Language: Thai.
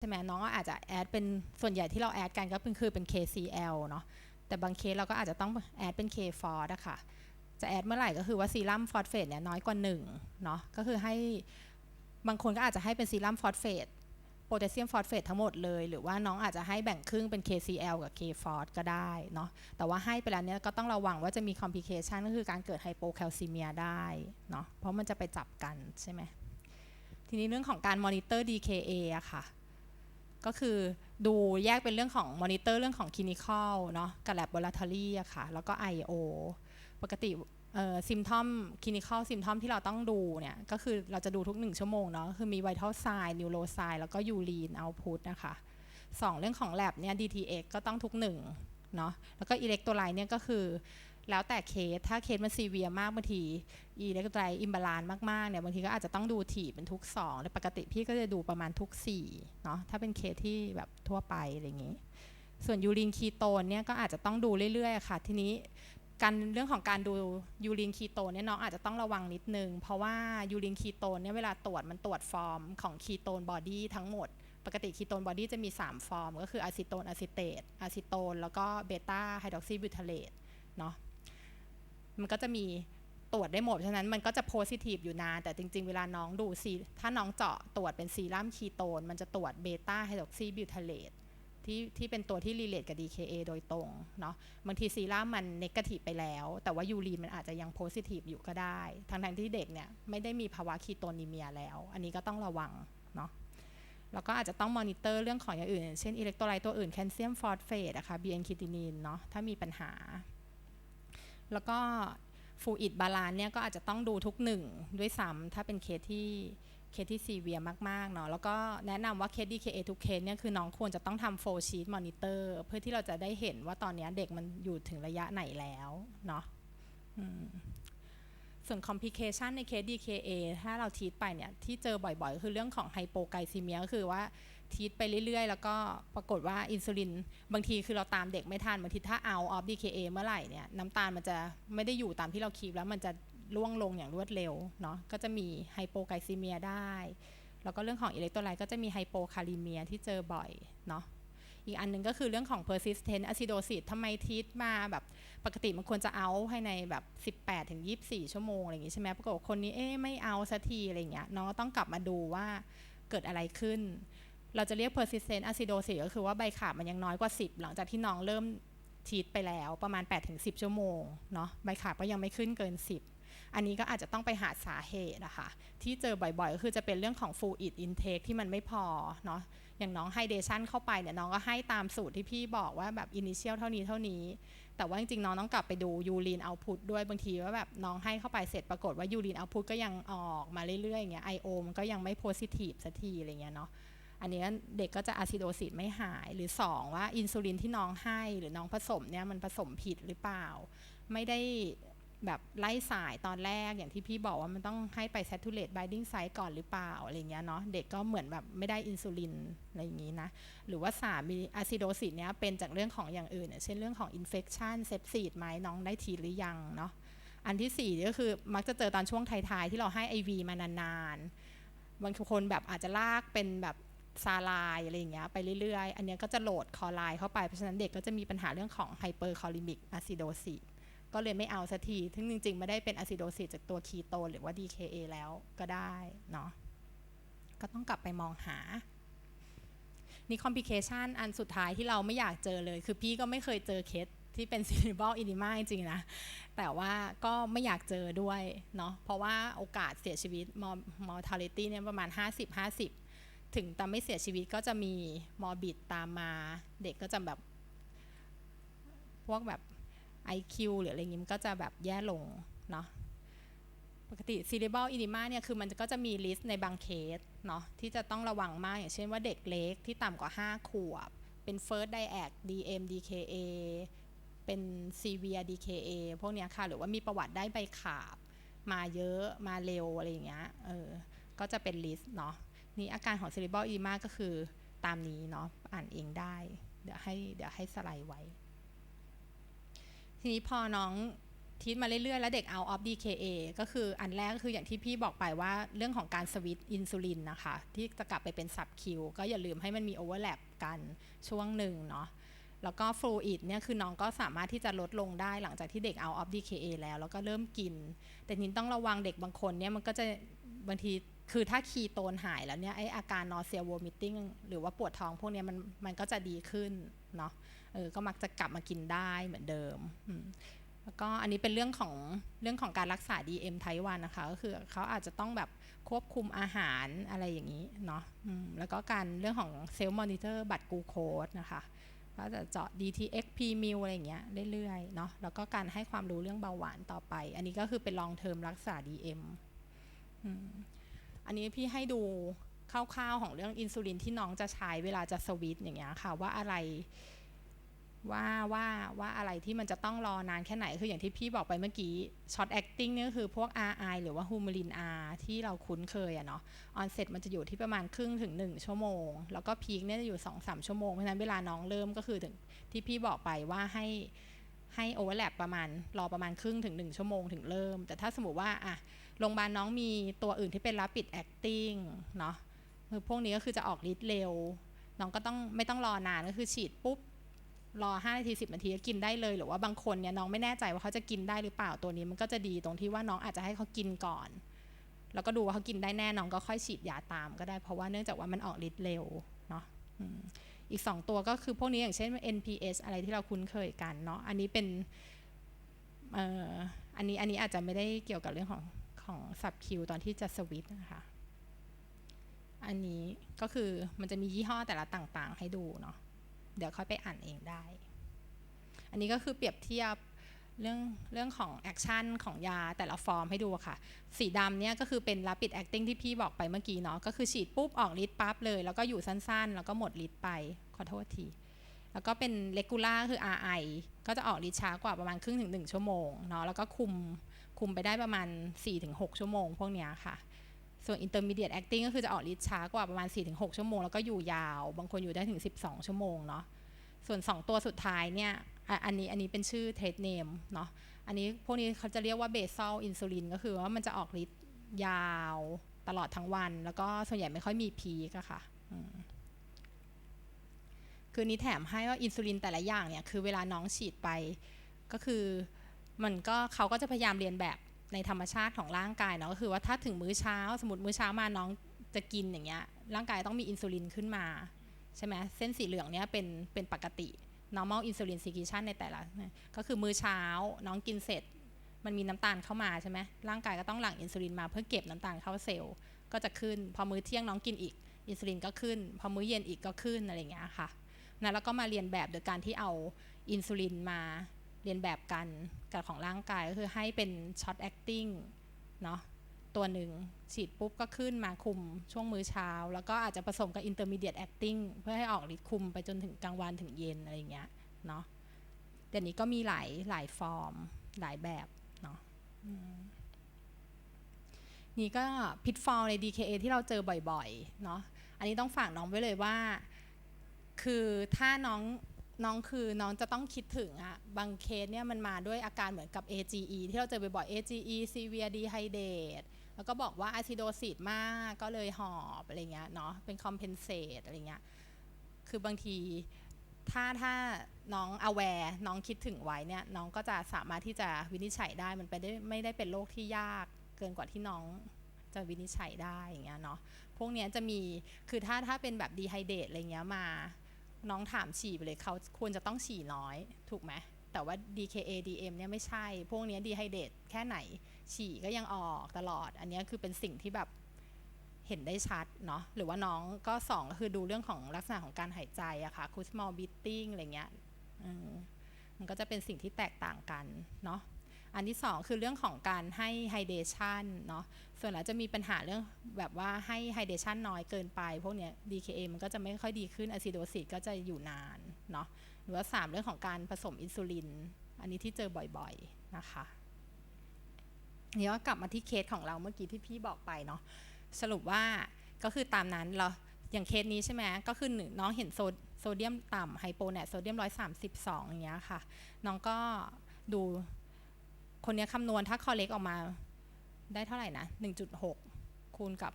ใช่ไหมน้องก็อาจจะแอดเป็นส่วนใหญ่ที่เราแอดกันก็เป็น KCL เนาะแต่บางเคสเราก็อาจจะต้องแอดเป็น KFOS อะค่ะจะแอดเมื่อไหร่ก็คือว่าซีรัมฟอสเฟตเนี่ยน้อยกว่า1เนาะก็คือให้บางคนก็อาจจะให้เป็นซีรัมฟอสเฟตโพแทสเซียมฟอสเฟตทั้งหมดเลยหรือว่าน้องอาจจะให้แบ่งครึ่งเป็น KCL กับ KFOS ก็ได้เนาะแต่ว่าให้ไปแล้วเนี่ยก็ต้องระวังว่าจะมีคอมพลิเคชันก็คือการเกิดไฮโปแคลซีเมียได้เนาะเพราะมันจะไปจับกันใช่ไหมทีนี้เรื่องของการมอนิเตอร์ DKA อะค่ะก็คือดูแยกเป็นเรื่องของมอนิเตอร์เรื่องของคลินิคอลเนาะกับ laboratory อะค่ะแล้วก็ IO ปกติซิมทอมคลินิคอลซิมทอมที่เราต้องดูเนี่ยก็คือเราจะดูทุก1ชั่วโมงเนาะคือมีไวทัลไซน์นิวโรไซน์แล้วก็ยูรีนเอาท์พุตนะคะ2เรื่องของ lab เนี่ย DTX ก็ต้องทุก1เนาะแล้วก็อิเล็กโทรไลต์เนี่ยก็คือแล้วแต่เคสถ้าเคสมันซีเวียมากบางทีอิเล็กโทรไลต์อิมบาลานซ์มากๆเนี่ยบางทีก็อาจจะต้องดูถี่เป็นทุก2แต่ปกติพี่ก็จะดูประมาณทุก4เนาะถ้าเป็นเคสที่แบบทั่วไปอะไรอย่างงี้ส่วนยูรินคีโตนเนี่ยก็อาจจะต้องดูเรื่อยๆค่ะทีนี้การเรื่องของการดูยูรินคีโตนเนี่ยน้องอาจจะต้องระวังนิดนึงเพราะว่ายูรินคีโตนเนี่ยเวลาตรวจมันตรวจฟอร์มของคีโตนบอดี้ทั้งหมดปกติคีโตนบอดี้จะมี3ฟอร์มก็คืออะซิโตนอะซิเตตอะซิโตนแล้วก็เบต้าไฮดรอกซีบิวทาเลตเนาะมันก็จะมีตรวจได้หมดฉะนั้นมันก็จะโพซิทีฟอยู่นานแต่จริงๆเวลาน้องดูถ้าน้องเจาะตรวจเป็นซีรัมคีโตนมันจะตรวจเบต้าไฮดรอกซีบิวทาเลตที่เป็นตัวที่รีเลทกับ DKA โดยตรงเนาะบางทีซีรัมมันเนกาทีฟไปแล้วแต่ว่ายูรีนมันอาจจะยังโพซิทีฟอยู่ก็ได้ทั้งที่เด็กเนี่ยไม่ได้มีภาวะคีโตนีเมียแล้วอันนี้ก็ต้องระวังเนาะแล้วก็อาจจะต้องมอนิเตอร์เรื่องของอย่างอื่นเช่นอิเล็กโทรไลต์ตัวอื่นแคลเซียมฟอสเฟตนะคะ BN คิตินีนเนาะถ้ามีปัญหาแล้วก็ฟูอิดบาลานเนี่ยก็อาจจะต้องดูทุก1ด้วยซ้ำถ้าเป็นเคสที่ซีเวียมากๆเนาะแล้วก็แนะนำว่าเคส DKA ทุกเคสเนี่ยคือน้องควรจะต้องทำโฟล์ชีตมอนิเตอร์เพื่อที่เราจะได้เห็นว่าตอนนี้เด็กมันอยู่ถึงระยะไหนแล้วเนาะส่วนคอมพลิเคชันในเคส DKA ถ้าเราทีทไปเนี่ยที่เจอบ่อยๆก็คือเรื่องของไฮโปไกลซีเมียก็คือว่าทีทไปเรื่อยๆแล้วก็ปรากฏว่าอินซูลินบางทีคือเราตามเด็กไม่ทันบางทีถ้าเอาออฟ DKA เมื่อไหร่เนี่ยน้ำตาลมันจะไม่ได้อยู่ตามที่เราคีบแล้วมันจะล่วงลงอย่างรวดเร็วเนาะก็จะมีไฮโปไกลซีเมียได้แล้วก็เรื่องของอิเล็กโทรไลต์ก็จะมีไฮโปคาลิเมียที่เจอบ่อยเนาะอีกอันนึงก็คือเรื่องของ persistent acidosis ทำไมทีทมาแบบปกติมันควรจะเอาภายในแบบ18 ถึง 24 ชั่วโมงอะไรอย่างงี้ใช่ไหมปรากฏคนนี้ไม่เอาสักทีอะไรอย่างเงี้ยน้องต้องกลับมาดูว่าเกิดอะไรขึ้นเราจะเรียก persistent acidosis ก็คือว่าใบขาบมันยังน้อยกว่า10หลังจากที่น้องเริ่มทีทไปแล้วประมาณ8 ถึง 10 ชั่วโมงเนาะใบขาบก็ยังไม่ขึ้นเกิน10อันนี้ก็อาจจะต้องไปหาสาเหตุนะคะที่เจอบ่อยๆก็คือจะเป็นเรื่องของ fluid intake ที่มันไม่พอเนาะอย่างน้องไฮเดชันเข้าไปเนี่ยน้องก็ให้ตามสูตรที่พี่บอกว่าแบบ initial เท่านี้แต่ว่าจริงๆน้องต้องกลับไปดูยูรีนเอาท์พุตด้วยบางทีว่าแบบน้องให้เข้าไปเสร็จปรากฏว่ายูรีนเอาท์พุตก็ยังออกมาเรื่อยๆอย่างเงี้ย IO มันก็ยังไม่โพซิทีฟสักทีอะไรเงี้ยเนาะอันนี้เด็กก็จะอะซิโดซิสไม่หายหรือ2ว่าอินซูลินที่น้องให้หรือน้องผสมเนี่ยมันผสมผิดหรือเปล่าไม่ได้แบบไล่สายตอนแรกอย่างที่พี่บอกว่ามันต้องให้ไป saturate binding site ก่อนหรือเปล่าอะไรเงี้ยเนาะเด็กก็เหมือนแบบไม่ได้อินซูลินอะไรอย่างงี้นะหรือว่า3มีอะซิโดซิสเนี้ยเป็นจากเรื่องของอย่างอื่นเช่นเรื่องของอินเฟคชันเซปซิสไหมน้องได้ทีหรือยังเนาะอันที่4ก็คือมักจะเจอตอนช่วงท้ายๆที่เราให้ IV มานานๆบางคนแบบอาจจะลากเป็นแบบซาลายอะไรอย่างเงี้ยไปเรื่อยๆอันนี้ก็จะโหลดคอไลน์เข้าไปเพราะฉะนั้นเด็กก็จะมีปัญหาเรื่องของไฮเปอร์คอลิมิกอะซิโดซิสก็เลยไม่เอาสักทีซึ่งจริงๆไม่ได้เป็นอะซิโดซิสจากตัวคีโตนหรือว่า DKA แล้วก็ได้เนาะก็ต้องกลับไปมองหานี่คอมพลิเคชันอันสุดท้ายที่เราไม่อยากเจอเลยคือพี่ก็ไม่เคยเจอเคสที่เป็น cerebral edema จริงๆนะแต่ว่าก็ไม่อยากเจอด้วยเนาะเพราะว่าโอกาสเสียชีวิต mortality เนี่ยประมาณ50-50ถึงแต่ไม่เสียชีวิตก็จะมีมอร์บิดตามมาเด็กก็จะแบบพวกแบบ IQ หรืออะไรเงี้ยมันก็จะแบบแย่ลงเนาะปกติ cerebral edema เนี่ยคือมันก็จะมีลิสต์ในบางเคสเนาะที่จะต้องระวังมากอย่างเช่นว่าเด็กเล็กที่ต่ำกว่า5 ขวบเป็น first diag DM DKA เป็น severe DKA พวกเนี้ยค่ะหรือว่ามีประวัติได้ใบขาบมาเยอะมาเร็วอะไรอย่างเงี้ยก็จะเป็นลิสต์เนาะนี่อาการของ cerebral edema ก็คือตามนี้เนาะอ่านเองได้เดี๋ยวให้สไลด์ไว้ทีนี้พอน้อง ทีมาเรื่อยๆแล้วเด็ก out of DKA ก็คืออันแรกก็คืออย่างที่พี่บอกไปว่าเรื่องของการสวิตช์อินซูลินนะคะที่จะกลับไปเป็นซับคิวก็อย่าลืมให้มันมีโอเวอร์แลปกันช่วงหนึ่งเนาะแล้วก็ฟลูอิดเนี่ยคือน้องก็สามารถที่จะลดลงได้หลังจากที่เด็ก out of DKA แล้วก็เริ่มกินแต่นี้ต้องระวังเด็กบางคนเนี่ยมันก็จะบางทีคือถ้าคีโตนหายแล้วเนี่ยไออาการนอเซียวอมิติ้งหรือว่าปวดท้องพวกนี้มันก็จะดีขึ้นเนาะก็มักจะกลับมากินได้เหมือนเดิมแล้วก็อันนี้เป็นเรื่องของการรักษา DM ไทป์ 1นะคะก็คือเขาอาจจะต้องแบบควบคุมอาหารอะไรอย่างนี้เนาะแล้วก็การเรื่องของเซลล์มอนิเตอร์บัตรกลูโคสนะคะก็จะเจาะ DTX P mil อะไรอย่างเงี้ยเรื่อยๆเนาะแล้วก็การให้ความรู้เรื่องเบาหวานต่อไปอันนี้ก็คือเป็น long term รักษา DM อันนี้พี่ให้ดูคร่าวๆของเรื่องอินซูลินที่น้องจะใช้เวลาจะสวิตช์อย่างเงี้ยค่ะว่าอะไรว่าอะไรที่มันจะต้องรอนานแค่ไหนคืออย่างที่พี่บอกไปเมื่อกี้ช็อตแอคติ้งนี่ก็คือพวก RI หรือว่าฮูมาลิน R ที่เราคุ้นเคยอะเนาะออนเซ็ตมันจะอยู่ที่ประมาณครึ่งถึง1ชั่วโมงแล้วก็พีคเนี่ยจะอยู่ 2-3 ชั่วโมงเพราะฉะนั้นเวลาน้องเริ่มก็คือถึงที่พี่บอกไปว่าให้โอเวอร์แลปประมาณรอประมาณครึ่งถึง1ชั่วโมงถึงเริ่มแต่ถ้าสมมติว่าอะโรงพยาบาลน้องมีตัวอื่นที่เป็น Rapid Acting เนาะคือพวกนี้ก็คือจะออกฤทธิ์เร็วน้องก็ต้องไม่ต้องรอนานก็คือฉีดปุ๊บรอ5 นาที 10 นาทีก็กินได้เลยหรือว่าบางคนเนี่ยน้องไม่แน่ใจว่าเขาจะกินได้หรือเปล่าตัวนี้มันก็จะดีตรงที่ว่าน้องอาจจะให้เขากินก่อนแล้วก็ดูว่าเขากินได้แน่น้องก็ค่อยฉีดยาตามก็ได้เพราะว่าเนื่องจากว่ามันออกฤทธิ์เร็วเนาะอีก2ตัวก็คือพวกนี้อย่างเช่น NPS อะไรที่เราคุ้นเคยกันเนาะอันนี้เป็นอันนี้อาจจะไม่ได้เกี่ยวกับเรื่องของซับคิวตอนที่จะสวิตช์นะคะอันนี้ก็คือมันจะมียี่ห้อแต่ละต่างๆให้ดูเนาะเดี๋ยวค่อยไปอ่านเองได้อันนี้ก็คือเปรียบเทียบเรื่องของแอคชั่นของยาแต่ละฟอร์มให้ดูค่ะสีดำเนี่ยก็คือเป็น Rapid Acting ที่พี่บอกไปเมื่อกี้เนาะก็คือฉีดปุ๊บออกฤทธิ์ปั๊บเลยแล้วก็อยู่สั้นๆแล้วก็หมดฤทธิ์ไปขอโทษทีแล้วก็เป็นเลกูล่าคือ RI ก็จะออกฤทธิ์ช้ากว่าประมาณครึ่งถึง1ชั่วโมงเนาะแล้วก็คุมไปได้ประมาณ 4-6 ชั่วโมงพวกเนี้ยค่ะส่วน intermediate acting ก็คือจะออกฤทธิ์ช้ากว่าประมาณ 4-6 ชั่วโมงแล้วก็อยู่ยาวบางคนอยู่ได้ถึง12ชั่วโมงเนาะส่วน2ตัวสุดท้ายเนี่ยอันนี้เป็นชื่อ trade name เนาะอันนี้พวกนี้เขาจะเรียกว่า basal insulin ก็คือว่ามันจะออกฤทธิ์ยาวตลอดทั้งวันแล้วก็ส่วนใหญ่ไม่ค่อยมีพีคอะค่ะคือนี้แถมให้ว่าอินซูลินแต่ละอย่างเนี่ยคือเวลาน้องฉีดไปก็คือมันก็เขาก็จะพยายามเรียนแบบในธรรมชาติของร่างกายเนาะก็คือว่าถ้าถึงมื้อเช้าสมมติมื้อเช้ามาน้องจะกินอย่างเงี้ยร่างกายต้องมีอินซูลินขึ้นมาใช่ไหมเส้นสีเหลืองเนี่ยเป็นปกติ normal insulin secretion ในแต่ละก็คือมื้อเช้าน้องกินเสร็จมันมีน้ำตาลเข้ามาใช่ไหมร่างกายก็ต้องหลั่งอินซูลินมาเพื่อเก็บน้ำตาลเข้าเซลล์ก็จะขึ้นพอมื้อเที่ยงน้องกินอีกอินซูลินก็ขึ้นพอมื้อเย็นอีกก็ขึ้นอะไรอย่างเงี้ยค่ะนะแล้วก็มาเรียนแบบโดยการที่เอาอินซูลินมาเรียนแบบกันกับของร่างกายก็คือให้เป็นช็อตแอคติ้งเนาะตัวหนึ่งฉีดปุ๊บก็ขึ้นมาคุมช่วงมื้อเช้าแล้วก็อาจจะผสมกับ intermediate acting เพื่อให้ออกฤทธิ์คุมไปจนถึงกลางวันถึงเย็นอะไรอย่างเงี้ยเนาะเดี๋ยวนี้ก็มีหลายฟอร์มหลายแบบเนาะนี่ก็พิทฟอลใน DKA ที่เราเจอบ่อยๆเนาะอันนี้ต้องฝากน้องไว้เลยว่าคือถ้าน้องคือน้องจะต้องคิดถึงอะบางเคสเนี่ยมันมาด้วยอาการเหมือนกับ AGE ที่เราเจอบ่อยๆ AGE severe dehydrate แล้วก็บอกว่าอะซิโดซิสมากก็เลยหอบอะไรเงี้ยเนาะเป็น compensate อะไรเงี้ยคือบางทีถ้าน้อง aware น้องคิดถึงไว้เนี่ยน้องก็จะสามารถที่จะวินิจฉัยได้มันไม่ได้เป็นโรคที่ยากเกินกว่าที่น้องจะวินิจฉัยได้อย่างเงี้ยเนาะพวกเนี้ยจะมีคือถ้าเป็นแบบ dehydrate อะไรเงี้ยมาน้องถามฉี่ไปเลยเขาควรจะต้องฉี่น้อยถูกไหมแต่ว่า DKA DM เนี่ยไม่ใช่พวกนี้ dehydrate แค่ไหนฉี่ก็ยังออกตลอดอันนี้คือเป็นสิ่งที่แบบเห็นได้ชัดเนาะหรือว่าน้องก็2ก็คือดูเรื่องของลักษณะของการหายใจอะค่ะ Kussmaul breathing อะไรเงี้ยมันก็จะเป็นสิ่งที่แตกต่างกันเนาะอันที่2คือเรื่องของการให้ hydration เนาะส่วนแล้วจะมีปัญหาเรื่องแบบว่าให้ hydration น้อยเกินไปพวกเนี้ย DKA มันก็จะไม่ค่อยดีขึ้น acidosis ก็จะอยู่นานเนาะหรือว่า3เรื่องของการผสมอินซูลินอันนี้ที่เจอบ่อยๆนะคะเดี๋ยวกลับมาที่เคสของเราเมื่อกี้ที่พี่บอกไปเนาะสรุปว่าก็คือตามนั้นเราอย่างเคสนี้ใช่ไหมก็คือน้องเห็นโซเดียมต่ำไฮโปแนทโซเดียม132อย่างเงี้ยค่ะน้องก็ดู คนนี้คำนวณถ้าคอเล็กออกมาได้เท่าไหร่นะ 1.6 คูณกับ